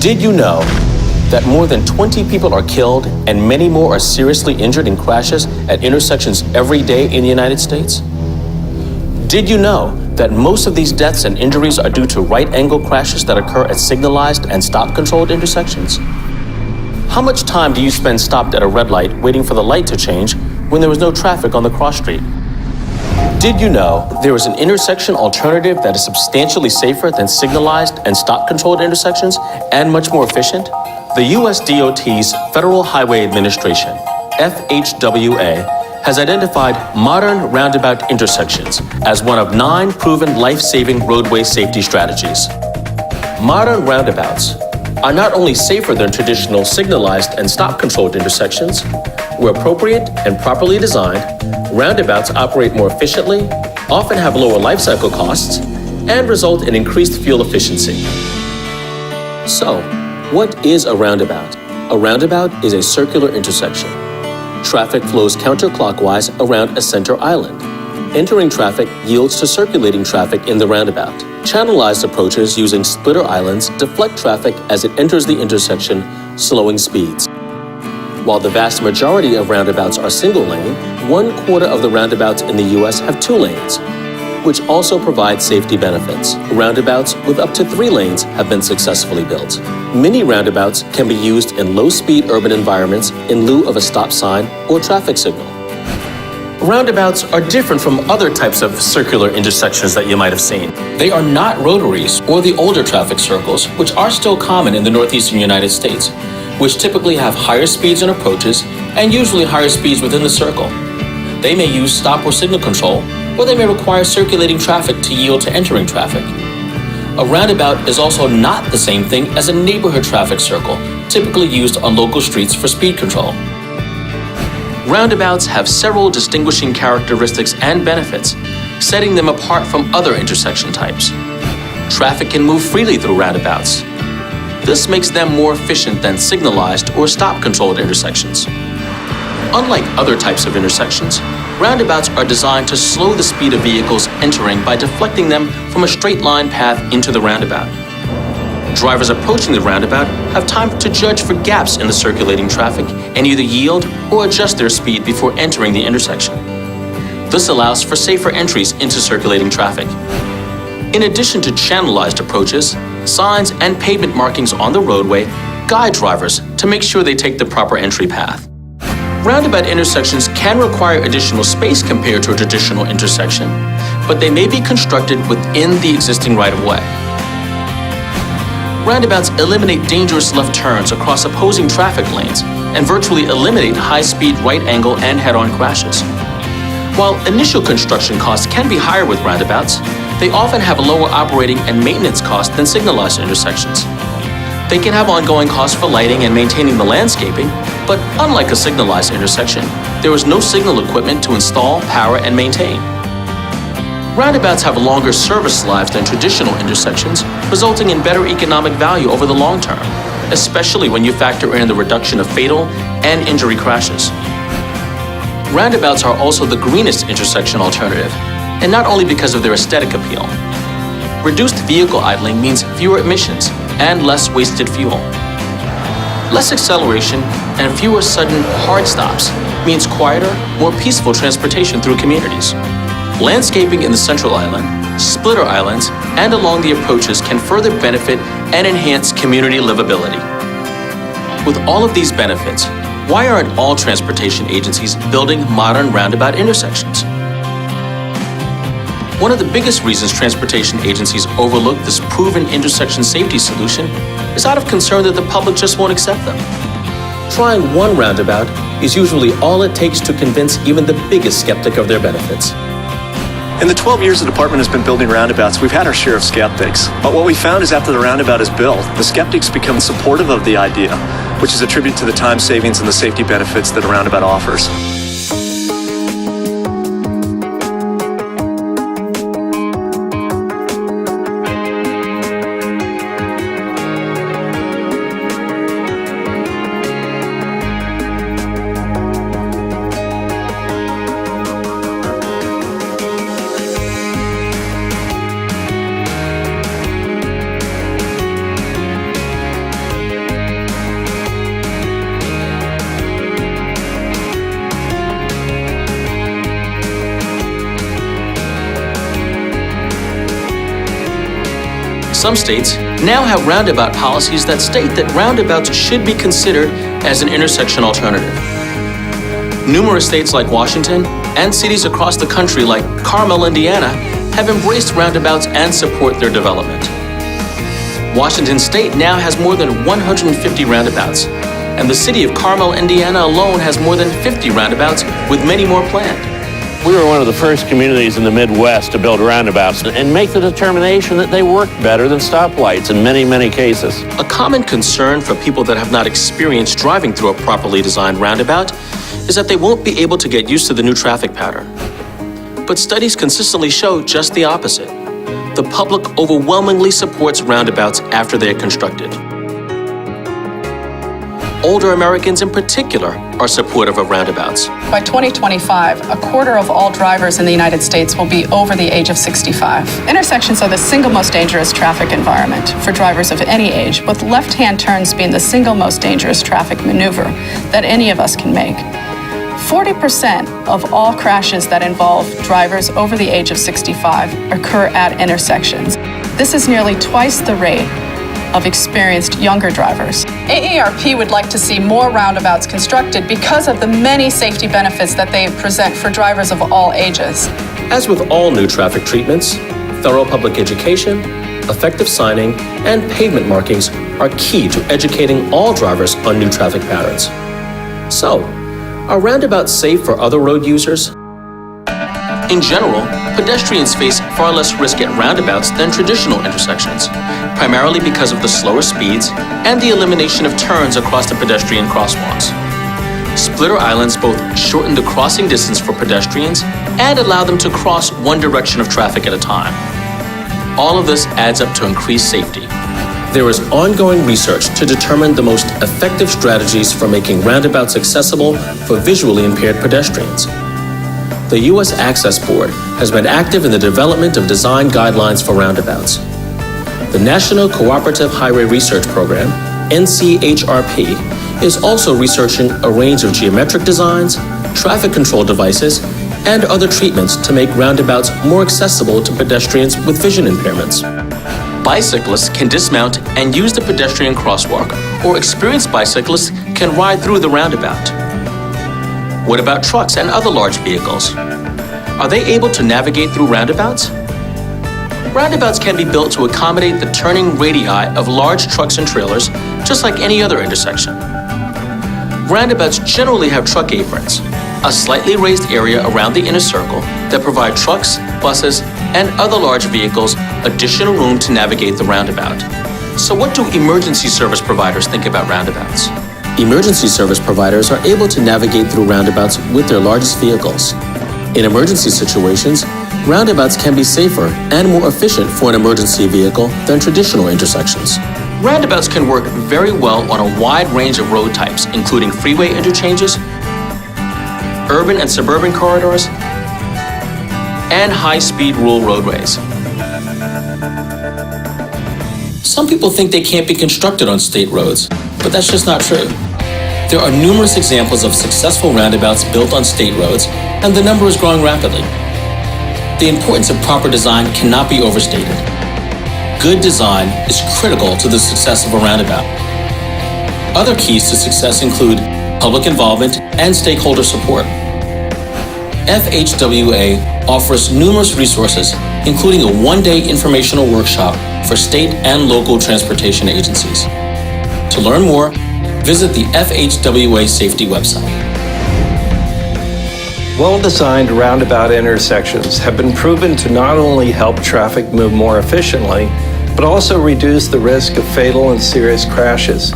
Did you know that more than 20 people are killed and many more are seriously injured in crashes at intersections every day in the United States? Did you know that most of these deaths and injuries are due to right-angle crashes that occur at signalized and stop-controlled intersections? How much time do you spend stopped at a red light waiting for the light to change when there was no traffic on the cross street? Did you know there is an intersection alternative that is substantially safer than signalized and stop-controlled intersections and much more efficient? The U.S. DOT's Federal Highway Administration, FHWA, has identified modern roundabout intersections as one of 9 proven life-saving roadway safety strategies. Modern roundabouts are not only safer than traditional signalized and stop-controlled intersections. Where appropriate and properly designed, roundabouts operate more efficiently, often have lower life cycle costs, and result in increased fuel efficiency. So, what is a roundabout? A roundabout is a circular intersection. Traffic flows counterclockwise around a center island. Entering traffic yields to circulating traffic in the roundabout. Channelized approaches using splitter islands deflect traffic as it enters the intersection, slowing speeds. While the vast majority of roundabouts are single lane, 1/4 of the roundabouts in the U.S. have 2 lanes, which also provide safety benefits. Roundabouts with up to 3 lanes have been successfully built. Many roundabouts can be used in low-speed urban environments in lieu of a stop sign or traffic signal. Roundabouts are different from other types of circular intersections that you might have seen. They are not rotaries or the older traffic circles, which are still common in the northeastern United States, which typically have higher speeds and approaches and usually higher speeds within the circle. They may use stop or signal control, or they may require circulating traffic to yield to entering traffic. A roundabout is also not the same thing as a neighborhood traffic circle, typically used on local streets for speed control. Roundabouts have several distinguishing characteristics and benefits, setting them apart from other intersection types. Traffic can move freely through roundabouts. This makes them more efficient than signalized or stop-controlled intersections. Unlike other types of intersections, roundabouts are designed to slow the speed of vehicles entering by deflecting them from a straight-line path into the roundabout. Drivers approaching the roundabout have time to judge for gaps in the circulating traffic and either yield or adjust their speed before entering the intersection. This allows for safer entries into circulating traffic. In addition to channelized approaches, signs and pavement markings on the roadway guide drivers to make sure they take the proper entry path. Roundabout intersections can require additional space compared to a traditional intersection, but they may be constructed within the existing right-of-way. Roundabouts eliminate dangerous left turns across opposing traffic lanes and virtually eliminate high-speed right-angle and head-on crashes. While initial construction costs can be higher with roundabouts, they often have lower operating and maintenance costs than signalized intersections. They can have ongoing costs for lighting and maintaining the landscaping, but unlike a signalized intersection, there is no signal equipment to install, power, and maintain. Roundabouts have longer service lives than traditional intersections, resulting in better economic value over the long term, especially when you factor in the reduction of fatal and injury crashes. Roundabouts are also the greenest intersection alternative, and not only because of their aesthetic appeal. Reduced vehicle idling means fewer emissions and less wasted fuel. Less acceleration and fewer sudden hard stops means quieter, more peaceful transportation through communities. Landscaping in the central island, splitter islands, and along the approaches can further benefit and enhance community livability. With all of these benefits, why aren't all transportation agencies building modern roundabout intersections? One of the biggest reasons transportation agencies overlook this proven intersection safety solution is out of concern that the public just won't accept them. Trying one roundabout is usually all it takes to convince even the biggest skeptic of their benefits. In the 12 years the department has been building roundabouts, we've had our share of skeptics. But what we found is after the roundabout is built, the skeptics become supportive of the idea, which is a tribute to the time savings and the safety benefits that a roundabout offers. Some states now have roundabout policies that state that roundabouts should be considered as an intersection alternative. Numerous states like Washington and cities across the country like Carmel, Indiana, have embraced roundabouts and support their development. Washington State now has more than 150 roundabouts, and the city of Carmel, Indiana alone has more than 50 roundabouts, with many more planned. We were one of the first communities in the Midwest to build roundabouts and make the determination that they work better than stoplights in many, many cases. A common concern for people that have not experienced driving through a properly designed roundabout is that they won't be able to get used to the new traffic pattern. But studies consistently show just the opposite. The public overwhelmingly supports roundabouts after they are constructed. Older Americans in particular are supportive of roundabouts. By 2025, a quarter of all drivers in the United States will be over the age of 65. Intersections are the single most dangerous traffic environment for drivers of any age, with left-hand turns being the single most dangerous traffic maneuver that any of us can make. 40% of all crashes that involve drivers over the age of 65 occur at intersections. This is nearly twice the rate of experienced younger drivers. AARP would like to see more roundabouts constructed because of the many safety benefits that they present for drivers of all ages. As with all new traffic treatments, thorough public education, effective signing, and pavement markings are key to educating all drivers on new traffic patterns. So, are roundabouts safe for other road users? In general, pedestrians face far less risk at roundabouts than traditional intersections, primarily because of the slower speeds and the elimination of turns across the pedestrian crosswalks. Splitter islands both shorten the crossing distance for pedestrians and allow them to cross one direction of traffic at a time. All of this adds up to increased safety. There is ongoing research to determine the most effective strategies for making roundabouts accessible for visually impaired pedestrians. The U.S. Access Board has been active in the development of design guidelines for roundabouts. The National Cooperative Highway Research Program, NCHRP, is also researching a range of geometric designs, traffic control devices, and other treatments to make roundabouts more accessible to pedestrians with vision impairments. Bicyclists can dismount and use the pedestrian crosswalk, or experienced bicyclists can ride through the roundabout. What about trucks and other large vehicles? Are they able to navigate through roundabouts? Roundabouts can be built to accommodate the turning radii of large trucks and trailers, just like any other intersection. Roundabouts generally have truck aprons, a slightly raised area around the inner circle that provide trucks, buses, and other large vehicles additional room to navigate the roundabout. So what do emergency service providers think about roundabouts? Emergency service providers are able to navigate through roundabouts with their largest vehicles. In emergency situations, roundabouts can be safer and more efficient for an emergency vehicle than traditional intersections. Roundabouts can work very well on a wide range of road types, including freeway interchanges, urban and suburban corridors, and high-speed rural roadways. Some people think they can't be constructed on state roads, but that's just not true. There are numerous examples of successful roundabouts built on state roads, and the number is growing rapidly. The importance of proper design cannot be overstated. Good design is critical to the success of a roundabout. Other keys to success include public involvement and stakeholder support. FHWA offers numerous resources, including a one-day informational workshop for state and local transportation agencies. To learn more, visit the FHWA Safety website. Well-designed roundabout intersections have been proven to not only help traffic move more efficiently, but also reduce the risk of fatal and serious crashes.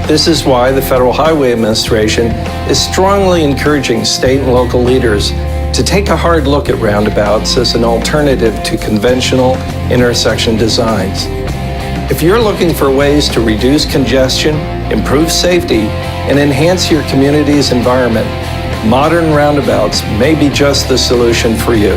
This is why the Federal Highway Administration is strongly encouraging state and local leaders to take a hard look at roundabouts as an alternative to conventional intersection designs. If you're looking for ways to reduce congestion, improve safety, and enhance your community's environment, modern roundabouts may be just the solution for you.